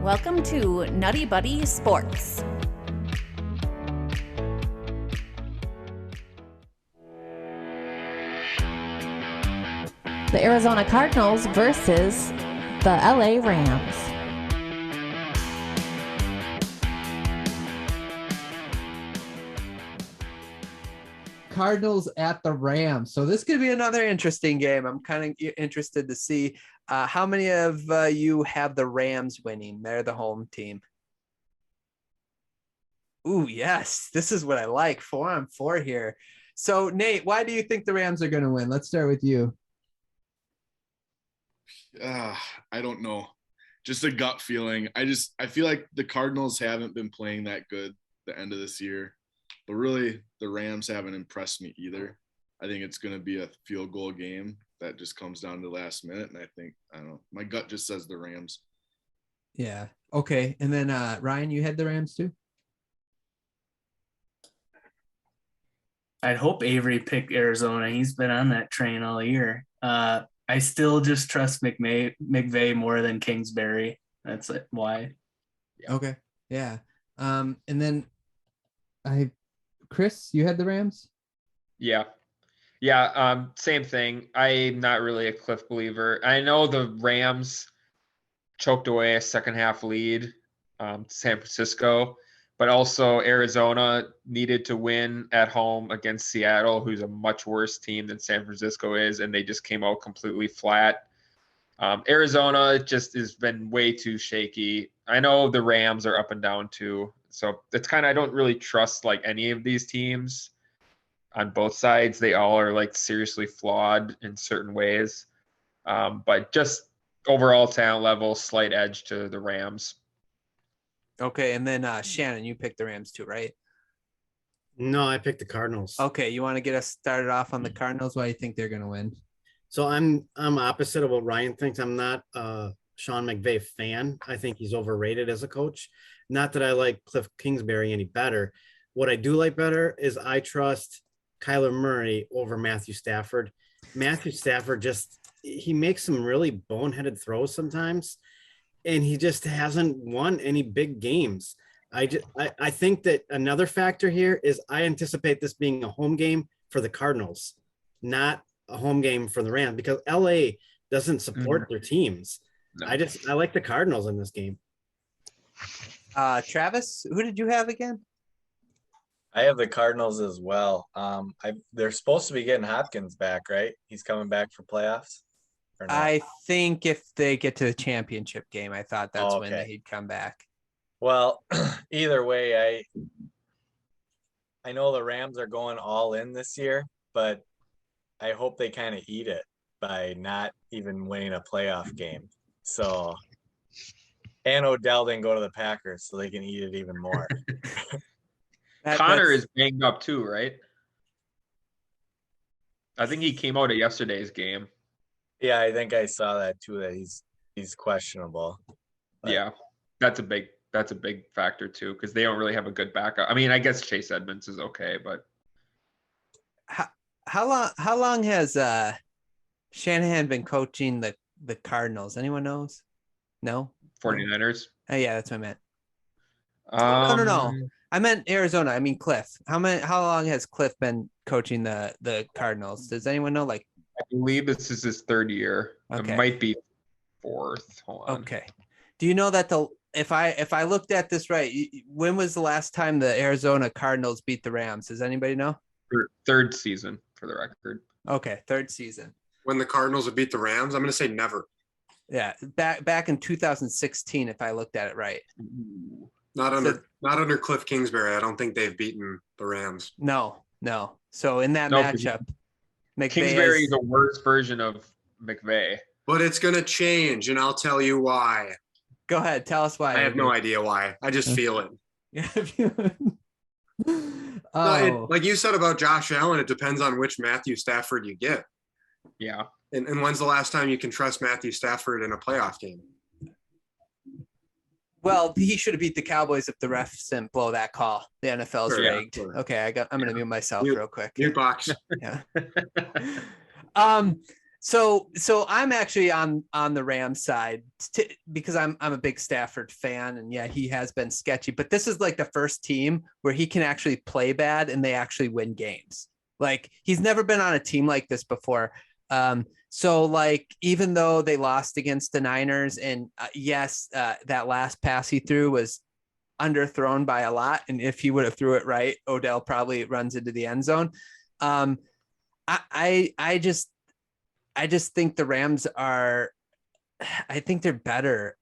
Welcome to NuttieBuddie Sports. The Arizona Cardinals versus the LA Rams. Cardinals at the Rams. So this could be another interesting game. I'm kind of interested to see how many of you have the Rams winning. They're the home team. Ooh, yes. This is what I like. 4-on-4 here. So, Nate, why do you think the Rams are going to win? Let's start with you. I don't know. Just a gut feeling. I feel like the Cardinals haven't been playing that good the end of this year. But really, the Rams haven't impressed me either. I think it's going to be a field goal game that just comes down to the last minute. And I don't know, my gut just says the Rams. Yeah. Okay. And then Ryan, you had the Rams too? I'd hope Avery picked Arizona. He's been on that train all year. I still just trust McVay more than Kingsbury. That's why. Yeah. Okay. Yeah. And then Chris, you had the Rams? Yeah. Same thing. I'm not really a Cliff believer. I know the Rams choked away a second half lead to San Francisco, but also Arizona needed to win at home against Seattle, who's a much worse team than San Francisco is, and they just came out completely flat. Arizona just has been way too shaky. I know the Rams are up and down too. So it's I don't really trust like any of these teams on both sides. They all are like seriously flawed in certain ways. But just overall talent level, slight edge to the Rams. Okay. And then Shannon, you picked the Rams too, right? No, I picked the Cardinals. Okay. You want to get us started off on the Cardinals? Why do you think they're going to win? So I'm opposite of what Ryan thinks. I'm not a Sean McVay fan. I think he's overrated as a coach. Not that I like Cliff Kingsbury any better. What I do like better is I trust Kyler Murray over Matthew Stafford. Matthew Stafford he makes some really boneheaded throws sometimes, and he just hasn't won any big games. I think that another factor here is I anticipate this being a home game for the Cardinals, not a home game for the Rams, because LA doesn't support their teams. No. I like the Cardinals in this game. Travis, who did you have again? I have the Cardinals as well. They're supposed to be getting Hopkins back, right? He's coming back for playoffs. Or no? I think if they get to the championship game, I thought that's when he'd come back. Well, either way, I know the Rams are going all in this year, but I hope they kind of eat it by not even winning a playoff game. So, and Odell didn't go to the Packers, so they can eat it even more. Connor is banged up too, right? I think he came out at yesterday's game. Yeah, I think I saw that too, that he's questionable. But yeah, that's a big factor too, because they don't really have a good backup. I mean, I guess Chase Edmonds is okay, but how long has Shanahan been coaching the Cardinals? Anyone knows? No? 49ers? Oh, yeah, that's what I meant. No. I meant Arizona. I mean Cliff. How long has Cliff been coaching the Cardinals? Does anyone know? Like, I believe this is his third year. Okay. It might be fourth. Hold on. Okay. Do you know that if I looked at this right, when was the last time the Arizona Cardinals beat the Rams? Does anybody know? Third season, for the record. Okay, third season. When the Cardinals would beat the Rams, I'm going to say never. Yeah, back in 2016, if I looked at it right. Not under Cliff Kingsbury. I don't think they've beaten the Rams. No. So in that matchup, Kingsbury is a worse version of McVay. But it's going to change, and I'll tell you why. Go ahead. Tell us why. I have no idea why. I just feel it. Like you said about Josh Allen, it depends on which Matthew Stafford you get. Yeah. And when's the last time you can trust Matthew Stafford in a playoff game? Well, he should have beat the Cowboys if the refs didn't blow that call. The NFL's rigged. Yeah, sure. Okay, I'm going to mute myself real quick. Mute box. Yeah. So I'm actually on the Rams side because I'm a big Stafford fan, and yeah, he has been sketchy, but this is like the first team where he can actually play bad and they actually win games. Like he's never been on a team like this before. So like even though they lost against the Niners, and yes, that last pass he threw was underthrown by a lot, and if he would have threw it right, Odell probably runs into the end zone. I just think the Rams are, I think they're better.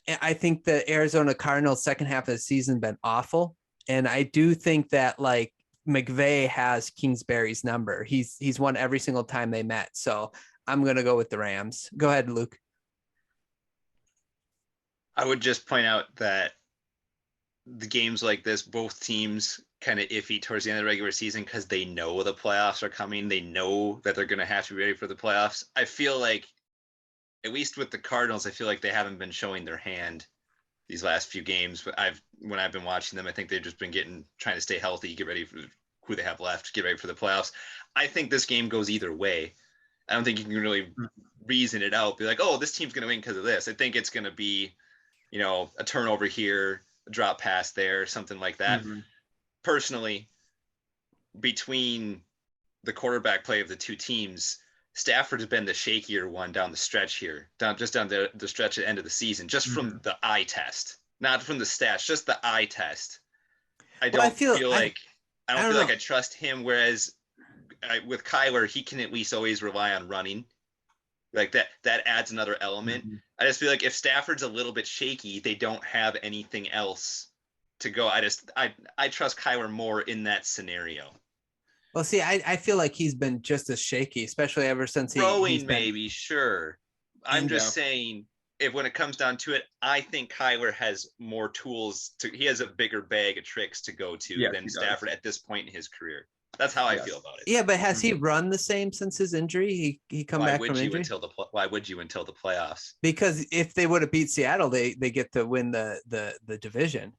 I think the Arizona Cardinals second half of the season been awful. And I do think that like McVay has Kingsbury's number. He's won every single time they met. So I'm going to go with the Rams. Go ahead, Luke. I would just point out that the games like this, both teams kind of iffy towards the end of the regular season because they know the playoffs are coming. They know that they're going to have to be ready for the playoffs. I feel like, at least with the Cardinals, I feel like they haven't been showing their hand these last few games. But when I've been watching them, I think they've just been trying to stay healthy, get ready for who they have left, get ready for the playoffs. I think this game goes either way. I don't think you can really reason it out, be like, oh, this team's going to win because of this. I think it's going to be, a turnover here, a drop pass there, something like that. Mm-hmm. Personally, between the quarterback play of the two teams, Stafford has been the shakier one down the stretch here, down the stretch at the end of the season, just from the eye test, not from the stats, just the eye test. I don't feel like I trust him. Whereas with Kyler, he can at least always rely on running. Like that adds another element. Mm-hmm. I just feel like if Stafford's a little bit shaky, they don't have anything else to go. I trust Kyler more in that scenario. Well, see, I feel like he's been just as shaky, especially ever since he's maybe, sure. I'm just saying, when it comes down to it, I think Kyler has more tools he has a bigger bag of tricks to go to than Stafford at this point in his career. That's how I feel about it. Yeah, but has he run the same since his injury? He come back from injury? Why would you until the playoffs? Because if they would have beat Seattle, they get to win the division.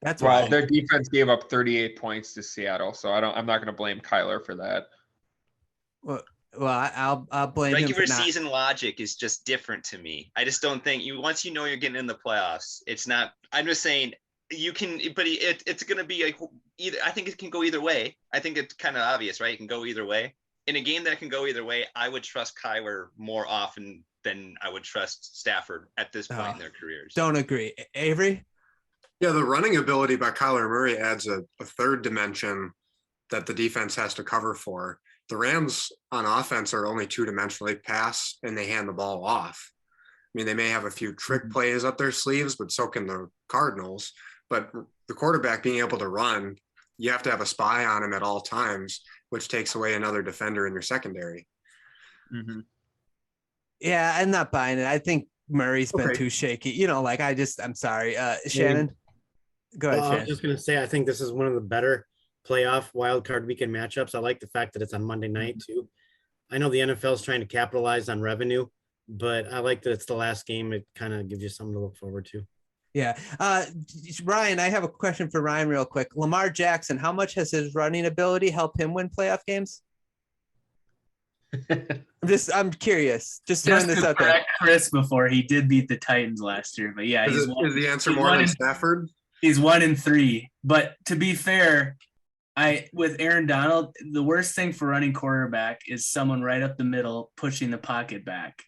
That's why their defense gave up 38 points to Seattle, so I'm not going to blame Kyler for that. Well, I'll blame him. Regular season logic is just different to me. I just don't think once you're getting in the playoffs, it's not. I'm just saying you can, but it's going to be either. I think it can go either way. I think it's kind of obvious, right? It can go either way. In a game that can go either way, I would trust Kyler more often than I would trust Stafford at this point in their careers. Don't agree, Avery. Yeah, the running ability by Kyler Murray adds a third dimension that the defense has to cover for. The Rams on offense are only two-dimensional. They pass and they hand the ball off. I mean, they may have a few trick plays up their sleeves, but so can the Cardinals. But the quarterback being able to run, you have to have a spy on him at all times, which takes away another defender in your secondary. Mm-hmm. Yeah, I'm not buying it. I think Murray's been too shaky. I'm sorry. Shannon? Go ahead, Shannon. I was just going to say, I think this is one of the better playoff wildcard weekend matchups. I like the fact that it's on Monday night, too. I know the NFL is trying to capitalize on revenue, but I like that it's the last game. It kind of gives you something to look forward to. Yeah. Ryan, I have a question for Ryan real quick. Lamar Jackson, how much has his running ability helped him win playoff games? I'm curious. Just throwing this out there. Chris, before he did beat the Titans last year, but yeah, is the answer more than Stafford? He's 1-3. But to be fair, with Aaron Donald, the worst thing for running quarterback is someone right up the middle pushing the pocket back.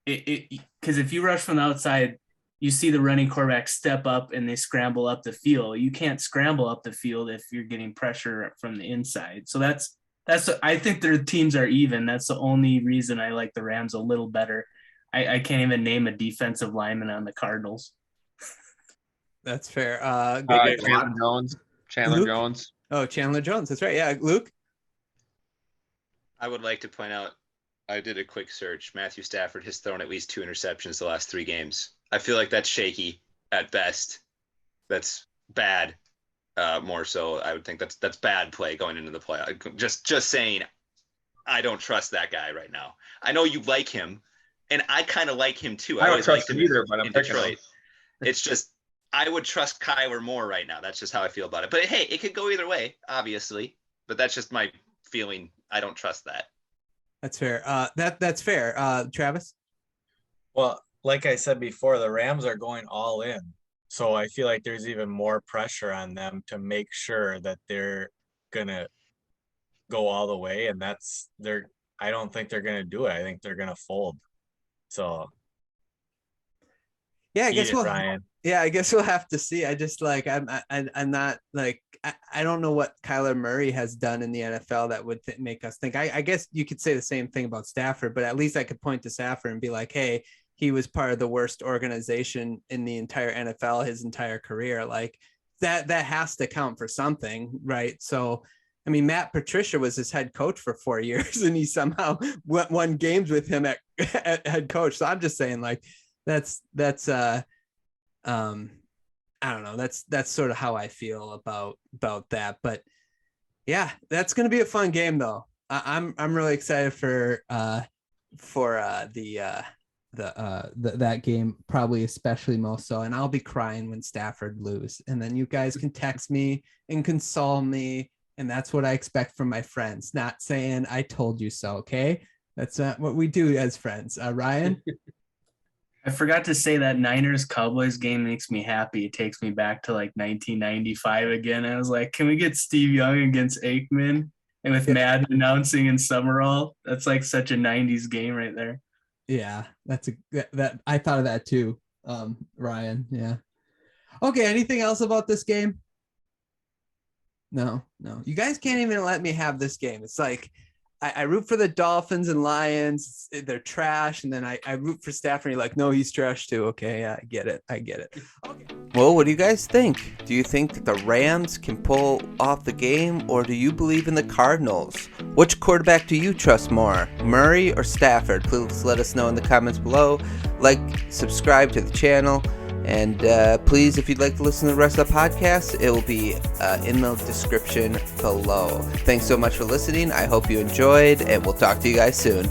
Because if you rush from the outside, you see the running quarterback step up and they scramble up the field. You can't scramble up the field if you're getting pressure from the inside. So I think their teams are even. That's the only reason I like the Rams a little better. I can't even name a defensive lineman on the Cardinals. That's fair. Chandler Jones. Oh, Chandler Jones. That's right. Yeah, Luke. I would like to point out, I did a quick search. Matthew Stafford has thrown at least 2 interceptions the last 3 games. I feel like that's shaky at best. That's bad. More so, I would think that's bad play going into the play. Just saying, I don't trust that guy right now. I know you like him, and I kind of like him too. I don't trust him either, but I'm picking Detroit. It's just I would trust Kyler more right now. That's just how I feel about it. But hey, it could go either way, obviously. But that's just my feeling. I don't trust that. That's fair. That's fair. Travis? Well, like I said before, the Rams are going all in. So I feel like there's even more pressure on them to make sure that they're gonna go all the way, and I don't think they're gonna do it. I think they're gonna fold. So Yeah, I eat guess it, Ryan. I guess we'll have to see. I just like I'm not like I don't know what Kyler Murray has done in the NFL that would make us think. I guess you could say the same thing about Stafford, but at least I could point to Stafford and be like, hey, he was part of the worst organization in the entire NFL his entire career. Like that has to count for something, right? So I mean, Matt Patricia was his head coach for 4 years, and he somehow won games with him at head coach. So I'm just saying, like, that's I don't know. That's sort of how I feel about that. But yeah, that's gonna be a fun game, though. I'm really excited for that game, probably especially most so. And I'll be crying when Stafford lose, and then you guys can text me and console me. And that's what I expect from my friends, not saying I told you so. Okay. That's not what we do as friends. Ryan. I forgot to say that Niners Cowboys game makes me happy. It takes me back to like 1995 again. I was like, can we get Steve Young against Aikman? And with Madden announcing in Summerall, that's like such a 90s game right there. Yeah, that I thought of that too. Ryan. Yeah. Okay. Anything else about this game? No. You guys can't even let me have this game. It's like I root for the Dolphins and Lions. They're trash. And then I root for Stafford. And you're like, no, he's trash too. Okay, yeah, I get it. Okay. Well, what do you guys think? Do you think that the Rams can pull off the game, or do you believe in the Cardinals? Which quarterback do you trust more, Murray or Stafford? Please let us know in the comments below. Like, subscribe to the channel. And please, if you'd like to listen to the rest of the podcast, it will be in the description below. Thanks so much for listening. I hope you enjoyed, and we'll talk to you guys soon.